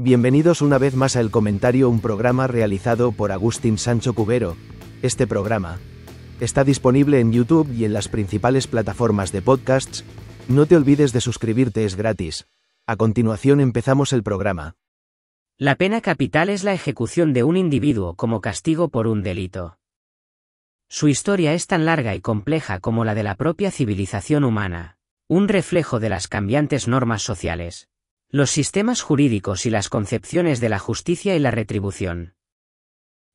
Bienvenidos una vez más a El Comentario, un programa realizado por Agustín Sancho Cubero. Este programa está disponible en YouTube y en las principales plataformas de podcasts. No te olvides de suscribirte, es gratis. A continuación empezamos el programa. La pena capital es la ejecución de un individuo como castigo por un delito. Su historia es tan larga y compleja como la de la propia civilización humana, un reflejo de las cambiantes normas sociales, los sistemas jurídicos y las concepciones de la justicia y la retribución.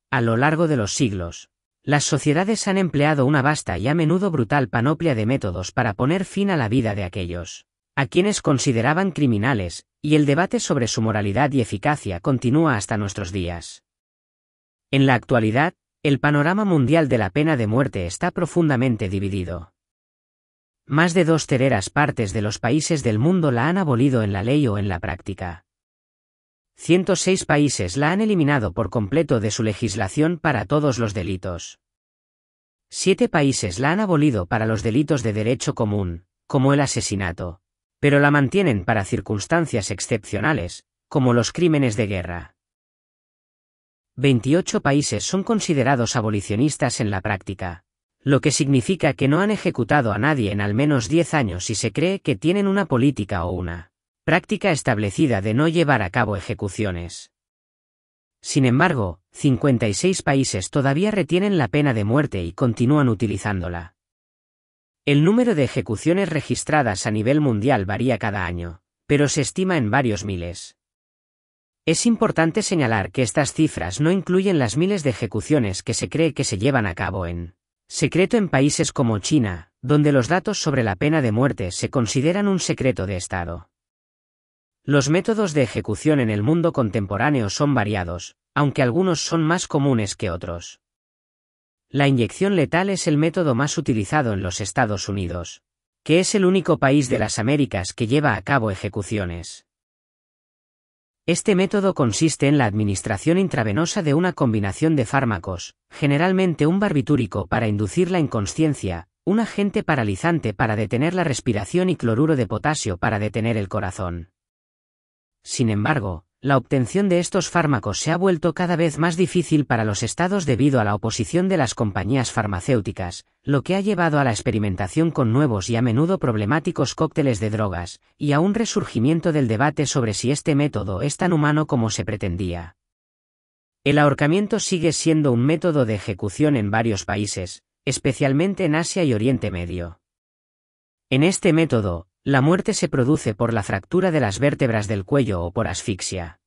A lo largo de los siglos, las sociedades han empleado una vasta y a menudo brutal panoplia de métodos para poner fin a la vida de aquellos a quienes consideraban criminales, y el debate sobre su moralidad y eficacia continúa hasta nuestros días. En la actualidad, el panorama mundial de la pena de muerte está profundamente dividido. Más de 2/3 partes de los países del mundo la han abolido en la ley o en la práctica. 106 países la han eliminado por completo de su legislación para todos los delitos. 7 países la han abolido para los delitos de derecho común, como el asesinato, pero la mantienen para circunstancias excepcionales, como los crímenes de guerra. 28 países son considerados abolicionistas en la práctica, lo que significa que no han ejecutado a nadie en al menos 10 años y se cree que tienen una política o una práctica establecida de no llevar a cabo ejecuciones. Sin embargo, 56 países todavía retienen la pena de muerte y continúan utilizándola. El número de ejecuciones registradas a nivel mundial varía cada año, pero se estima en varios miles. Es importante señalar que estas cifras no incluyen las miles de ejecuciones que se cree que se llevan a cabo en secreto en países como China, donde los datos sobre la pena de muerte se consideran un secreto de Estado. Los métodos de ejecución en el mundo contemporáneo son variados, aunque algunos son más comunes que otros. La inyección letal es el método más utilizado en los Estados Unidos, que es el único país de las Américas que lleva a cabo ejecuciones. Este método consiste en la administración intravenosa de una combinación de fármacos, generalmente un barbitúrico para inducir la inconsciencia, un agente paralizante para detener la respiración y cloruro de potasio para detener el corazón. Sin embargo, la obtención de estos fármacos se ha vuelto cada vez más difícil para los estados debido a la oposición de las compañías farmacéuticas, lo que ha llevado a la experimentación con nuevos y a menudo problemáticos cócteles de drogas, y a un resurgimiento del debate sobre si este método es tan humano como se pretendía. El ahorcamiento sigue siendo un método de ejecución en varios países, especialmente en Asia y Oriente Medio. En este método, la muerte se produce por la fractura de las vértebras del cuello o por asfixia.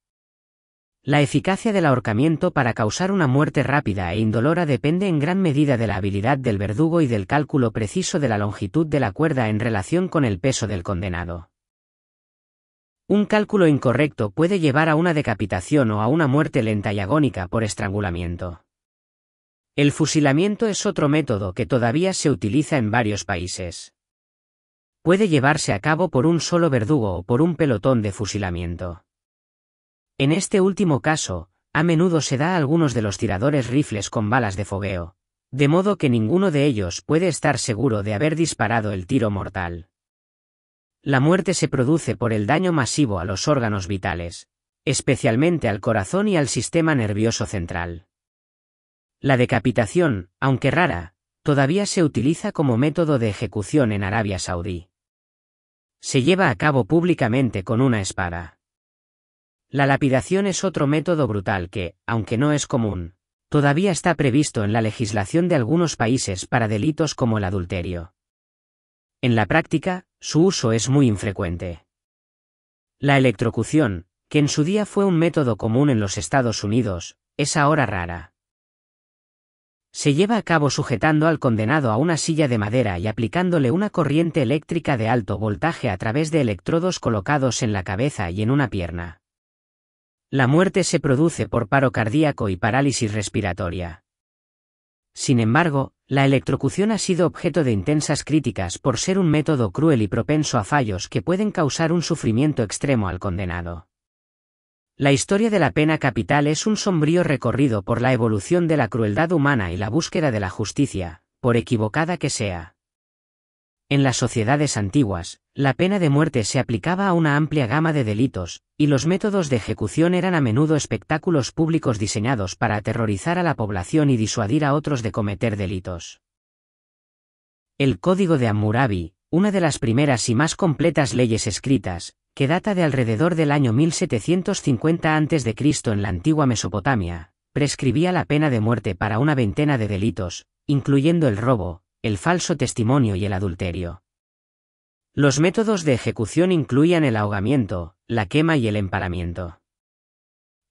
La eficacia del ahorcamiento para causar una muerte rápida e indolora depende en gran medida de la habilidad del verdugo y del cálculo preciso de la longitud de la cuerda en relación con el peso del condenado. Un cálculo incorrecto puede llevar a una decapitación o a una muerte lenta y agónica por estrangulamiento. El fusilamiento es otro método que todavía se utiliza en varios países. Puede llevarse a cabo por un solo verdugo o por un pelotón de fusilamiento. En este último caso, a menudo se da a algunos de los tiradores rifles con balas de fogueo, de modo que ninguno de ellos puede estar seguro de haber disparado el tiro mortal. La muerte se produce por el daño masivo a los órganos vitales, especialmente al corazón y al sistema nervioso central. La decapitación, aunque rara, todavía se utiliza como método de ejecución en Arabia Saudí. Se lleva a cabo públicamente con una espada. La lapidación es otro método brutal que, aunque no es común, todavía está previsto en la legislación de algunos países para delitos como el adulterio. En la práctica, su uso es muy infrecuente. La electrocución, que en su día fue un método común en los Estados Unidos, es ahora rara. Se lleva a cabo sujetando al condenado a una silla de madera y aplicándole una corriente eléctrica de alto voltaje a través de electrodos colocados en la cabeza y en una pierna. La muerte se produce por paro cardíaco y parálisis respiratoria. Sin embargo, la electrocución ha sido objeto de intensas críticas por ser un método cruel y propenso a fallos que pueden causar un sufrimiento extremo al condenado. La historia de la pena capital es un sombrío recorrido por la evolución de la crueldad humana y la búsqueda de la justicia, por equivocada que sea. En las sociedades antiguas, la pena de muerte se aplicaba a una amplia gama de delitos, y los métodos de ejecución eran a menudo espectáculos públicos diseñados para aterrorizar a la población y disuadir a otros de cometer delitos. El Código de Hammurabi, una de las primeras y más completas leyes escritas, que data de alrededor del año 1750 a.C. en la antigua Mesopotamia, prescribía la pena de muerte para una veintena de delitos, incluyendo el robo, el falso testimonio y el adulterio. Los métodos de ejecución incluían el ahogamiento, la quema y el empalamiento.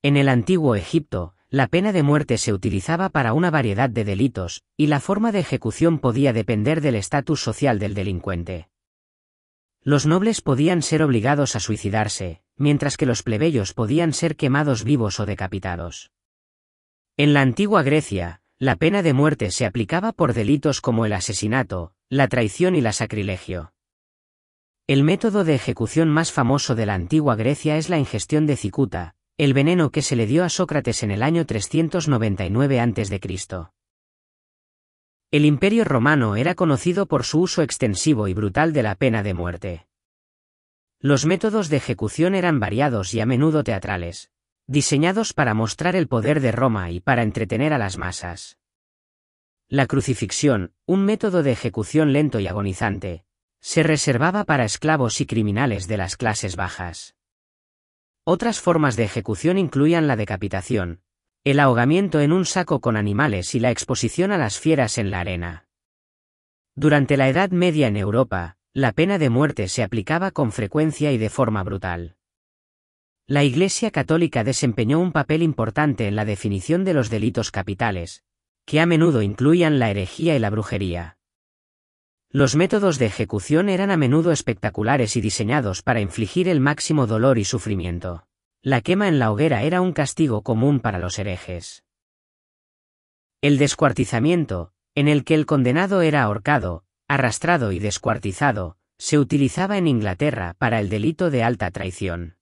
En el antiguo Egipto, la pena de muerte se utilizaba para una variedad de delitos, y la forma de ejecución podía depender del estatus social del delincuente. Los nobles podían ser obligados a suicidarse, mientras que los plebeyos podían ser quemados vivos o decapitados. En la antigua Grecia, la pena de muerte se aplicaba por delitos como el asesinato, la traición y la sacrilegio. El método de ejecución más famoso de la antigua Grecia es la ingestión de cicuta, el veneno que se le dio a Sócrates en el año 399 a.C. El Imperio Romano era conocido por su uso extensivo y brutal de la pena de muerte. Los métodos de ejecución eran variados y a menudo teatrales, diseñados para mostrar el poder de Roma y para entretener a las masas. La crucifixión, un método de ejecución lento y agonizante, se reservaba para esclavos y criminales de las clases bajas. Otras formas de ejecución incluían la decapitación, el ahogamiento en un saco con animales y la exposición a las fieras en la arena. Durante la Edad Media en Europa, la pena de muerte se aplicaba con frecuencia y de forma brutal. La Iglesia Católica desempeñó un papel importante en la definición de los delitos capitales, que a menudo incluían la herejía y la brujería. Los métodos de ejecución eran a menudo espectaculares y diseñados para infligir el máximo dolor y sufrimiento. La quema en la hoguera era un castigo común para los herejes. El descuartizamiento, en el que el condenado era ahorcado, arrastrado y descuartizado, se utilizaba en Inglaterra para el delito de alta traición.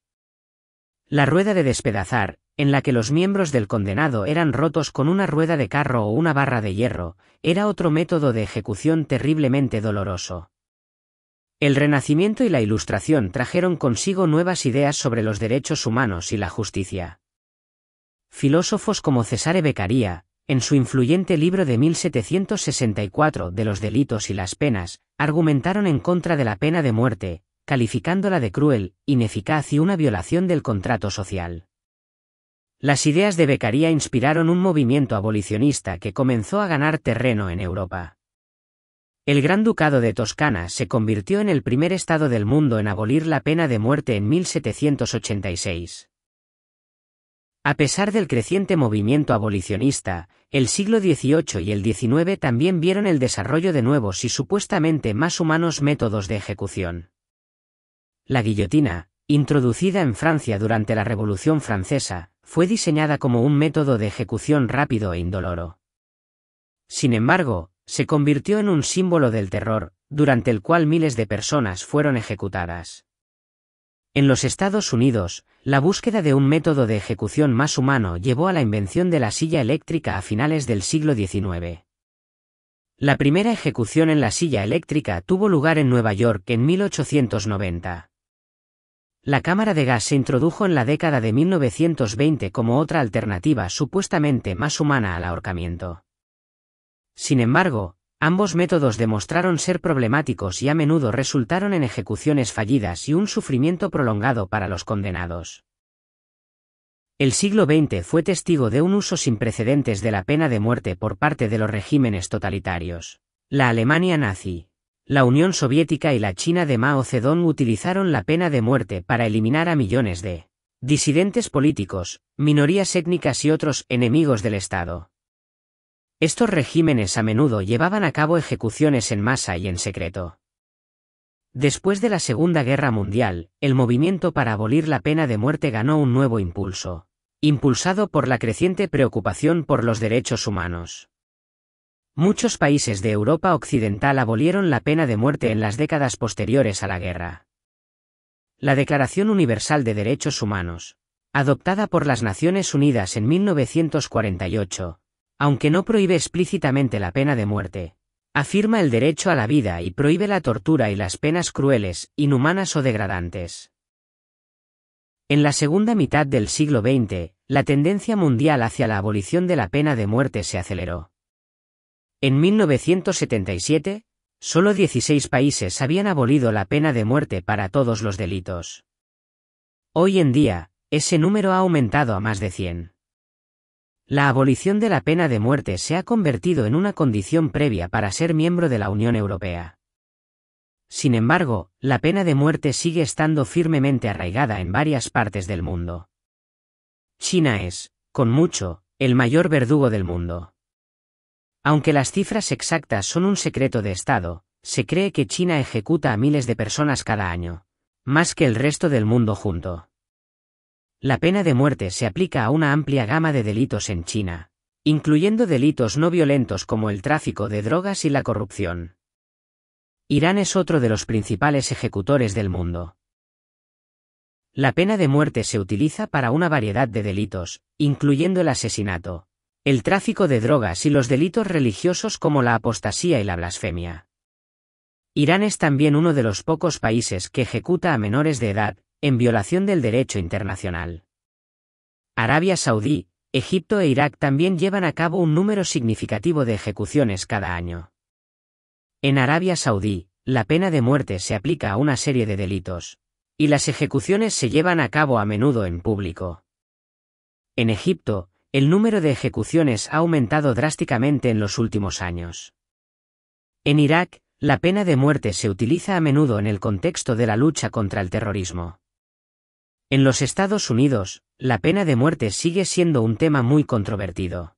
La rueda de despedazar, en la que los miembros del condenado eran rotos con una rueda de carro o una barra de hierro, era otro método de ejecución terriblemente doloroso. El Renacimiento y la Ilustración trajeron consigo nuevas ideas sobre los derechos humanos y la justicia. Filósofos como Cesare Beccaria, en su influyente libro de 1764 de los delitos y las penas, argumentaron en contra de la pena de muerte, calificándola de cruel, ineficaz y una violación del contrato social. Las ideas de Beccaria inspiraron un movimiento abolicionista que comenzó a ganar terreno en Europa. El Gran Ducado de Toscana se convirtió en el primer estado del mundo en abolir la pena de muerte en 1786. A pesar del creciente movimiento abolicionista, el siglo XVIII y el XIX también vieron el desarrollo de nuevos y supuestamente más humanos métodos de ejecución. La guillotina, introducida en Francia durante la Revolución Francesa, fue diseñada como un método de ejecución rápido e indoloro. Sin embargo, se convirtió en un símbolo del terror, durante el cual miles de personas fueron ejecutadas. En los Estados Unidos, la búsqueda de un método de ejecución más humano llevó a la invención de la silla eléctrica a finales del siglo XIX. La primera ejecución en la silla eléctrica tuvo lugar en Nueva York en 1890. La cámara de gas se introdujo en la década de 1920 como otra alternativa supuestamente más humana al ahorcamiento. Sin embargo, ambos métodos demostraron ser problemáticos y a menudo resultaron en ejecuciones fallidas y un sufrimiento prolongado para los condenados. El siglo XX fue testigo de un uso sin precedentes de la pena de muerte por parte de los regímenes totalitarios. La Alemania nazi, la Unión Soviética y la China de Mao Zedong utilizaron la pena de muerte para eliminar a millones de disidentes políticos, minorías étnicas y otros enemigos del Estado. Estos regímenes a menudo llevaban a cabo ejecuciones en masa y en secreto. Después de la Segunda Guerra Mundial, el movimiento para abolir la pena de muerte ganó un nuevo impulso, impulsado por la creciente preocupación por los derechos humanos. Muchos países de Europa Occidental abolieron la pena de muerte en las décadas posteriores a la guerra. La Declaración Universal de Derechos Humanos, adoptada por las Naciones Unidas en 1948, aunque no prohíbe explícitamente la pena de muerte, Afirma el derecho a la vida y prohíbe la tortura y las penas crueles, inhumanas o degradantes. En la segunda mitad del siglo XX, la tendencia mundial hacia la abolición de la pena de muerte se aceleró. En 1977, solo 16 países habían abolido la pena de muerte para todos los delitos. Hoy en día, ese número ha aumentado a más de 100. La abolición de la pena de muerte se ha convertido en una condición previa para ser miembro de la Unión Europea. Sin embargo, la pena de muerte sigue estando firmemente arraigada en varias partes del mundo. China es, con mucho, el mayor verdugo del mundo. Aunque las cifras exactas son un secreto de Estado, se cree que China ejecuta a miles de personas cada año, más que el resto del mundo junto. La pena de muerte se aplica a una amplia gama de delitos en China, incluyendo delitos no violentos como el tráfico de drogas y la corrupción. Irán es otro de los principales ejecutores del mundo. La pena de muerte se utiliza para una variedad de delitos, incluyendo el asesinato, el tráfico de drogas y los delitos religiosos como la apostasía y la blasfemia. Irán es también uno de los pocos países que ejecuta a menores de edad, en violación del derecho internacional. Arabia Saudí, Egipto e Irak también llevan a cabo un número significativo de ejecuciones cada año. En Arabia Saudí, la pena de muerte se aplica a una serie de delitos, y las ejecuciones se llevan a cabo a menudo en público. En Egipto, el número de ejecuciones ha aumentado drásticamente en los últimos años. En Irak, la pena de muerte se utiliza a menudo en el contexto de la lucha contra el terrorismo. En los Estados Unidos, la pena de muerte sigue siendo un tema muy controvertido.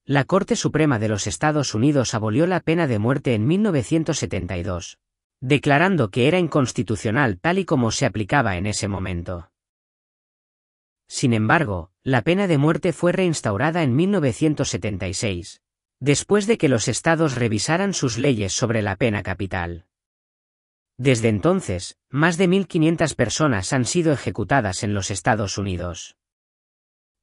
La Corte Suprema de los Estados Unidos abolió la pena de muerte en 1972, declarando que era inconstitucional tal y como se aplicaba en ese momento. Sin embargo, la pena de muerte fue reinstaurada en 1976, después de que los estados revisaran sus leyes sobre la pena capital. Desde entonces, más de 1.500 personas han sido ejecutadas en los Estados Unidos.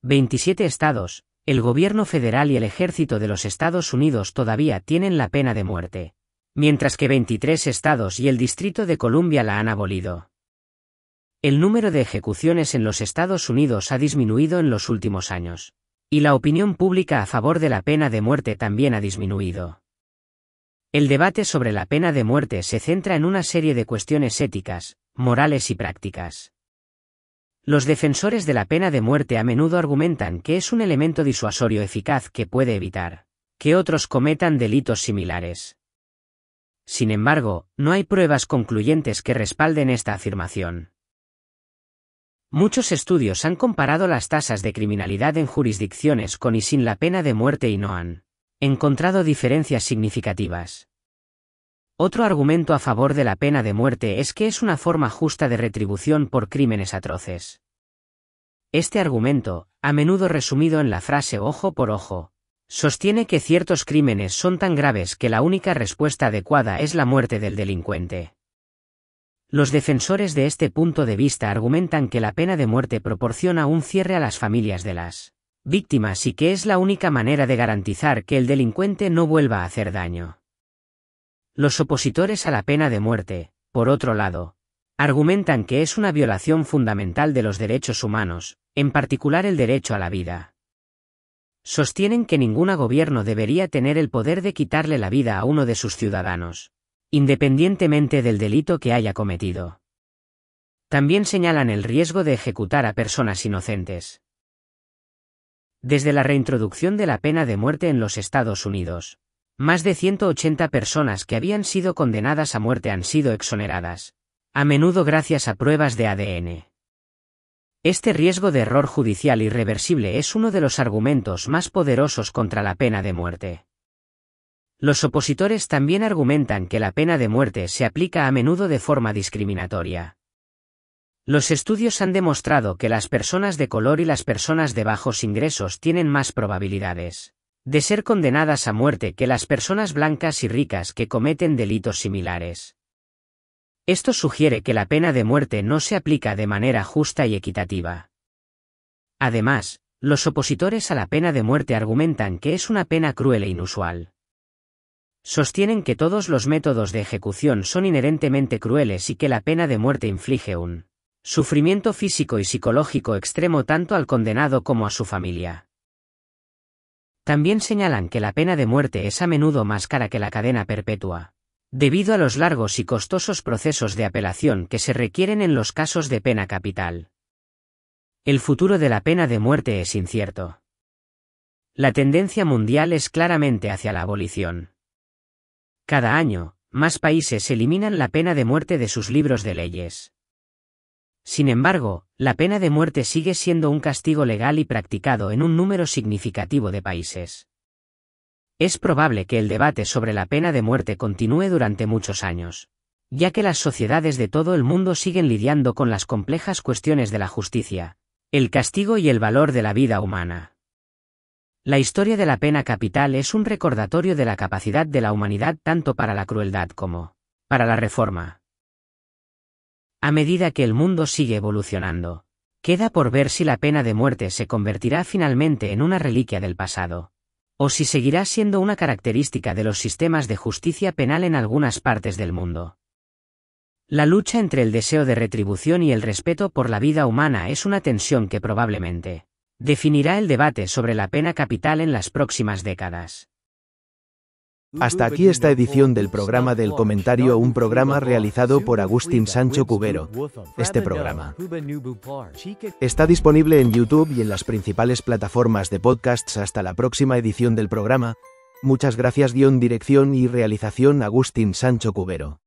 27 estados, el gobierno federal y el ejército de los Estados Unidos todavía tienen la pena de muerte, mientras que 23 estados y el Distrito de Columbia la han abolido. El número de ejecuciones en los Estados Unidos ha disminuido en los últimos años, y la opinión pública a favor de la pena de muerte también ha disminuido. El debate sobre la pena de muerte se centra en una serie de cuestiones éticas, morales y prácticas. Los defensores de la pena de muerte a menudo argumentan que es un elemento disuasorio eficaz que puede evitar que otros cometan delitos similares. Sin embargo, no hay pruebas concluyentes que respalden esta afirmación. Muchos estudios han comparado las tasas de criminalidad en jurisdicciones con y sin la pena de muerte y no han encontrado diferencias significativas. Otro argumento a favor de la pena de muerte es que es una forma justa de retribución por crímenes atroces. Este argumento, a menudo resumido en la frase ojo por ojo, sostiene que ciertos crímenes son tan graves que la única respuesta adecuada es la muerte del delincuente. Los defensores de este punto de vista argumentan que la pena de muerte proporciona un cierre a las familias de las víctimas y que es la única manera de garantizar que el delincuente no vuelva a hacer daño. Los opositores a la pena de muerte, por otro lado, argumentan que es una violación fundamental de los derechos humanos, en particular el derecho a la vida. Sostienen que ningún gobierno debería tener el poder de quitarle la vida a uno de sus ciudadanos, independientemente del delito que haya cometido. También señalan el riesgo de ejecutar a personas inocentes. Desde la reintroducción de la pena de muerte en los Estados Unidos, más de 180 personas que habían sido condenadas a muerte han sido exoneradas, a menudo gracias a pruebas de ADN. Este riesgo de error judicial irreversible es uno de los argumentos más poderosos contra la pena de muerte. Los opositores también argumentan que la pena de muerte se aplica a menudo de forma discriminatoria. Los estudios han demostrado que las personas de color y las personas de bajos ingresos tienen más probabilidades de ser condenadas a muerte que las personas blancas y ricas que cometen delitos similares. Esto sugiere que la pena de muerte no se aplica de manera justa y equitativa. Además, los opositores a la pena de muerte argumentan que es una pena cruel e inusual. Sostienen que todos los métodos de ejecución son inherentemente crueles y que la pena de muerte inflige un sufrimiento físico y psicológico extremo tanto al condenado como a su familia. También señalan que la pena de muerte es a menudo más cara que la cadena perpetua, debido a los largos y costosos procesos de apelación que se requieren en los casos de pena capital. El futuro de la pena de muerte es incierto. La tendencia mundial es claramente hacia la abolición. Cada año, más países eliminan la pena de muerte de sus libros de leyes. Sin embargo, la pena de muerte sigue siendo un castigo legal y practicado en un número significativo de países. Es probable que el debate sobre la pena de muerte continúe durante muchos años, ya que las sociedades de todo el mundo siguen lidiando con las complejas cuestiones de la justicia, el castigo y el valor de la vida humana. La historia de la pena capital es un recordatorio de la capacidad de la humanidad tanto para la crueldad como para la reforma. A medida que el mundo sigue evolucionando, queda por ver si la pena de muerte se convertirá finalmente en una reliquia del pasado, o si seguirá siendo una característica de los sistemas de justicia penal en algunas partes del mundo. La lucha entre el deseo de retribución y el respeto por la vida humana es una tensión que probablemente definirá el debate sobre la pena capital en las próximas décadas. Hasta aquí esta edición del programa del comentario, un programa realizado por Agustín Sancho Cubero. Este programa está disponible en YouTube y en las principales plataformas de podcasts. Hasta la próxima edición del programa. Muchas gracias. Dirección y realización Agustín Sancho Cubero.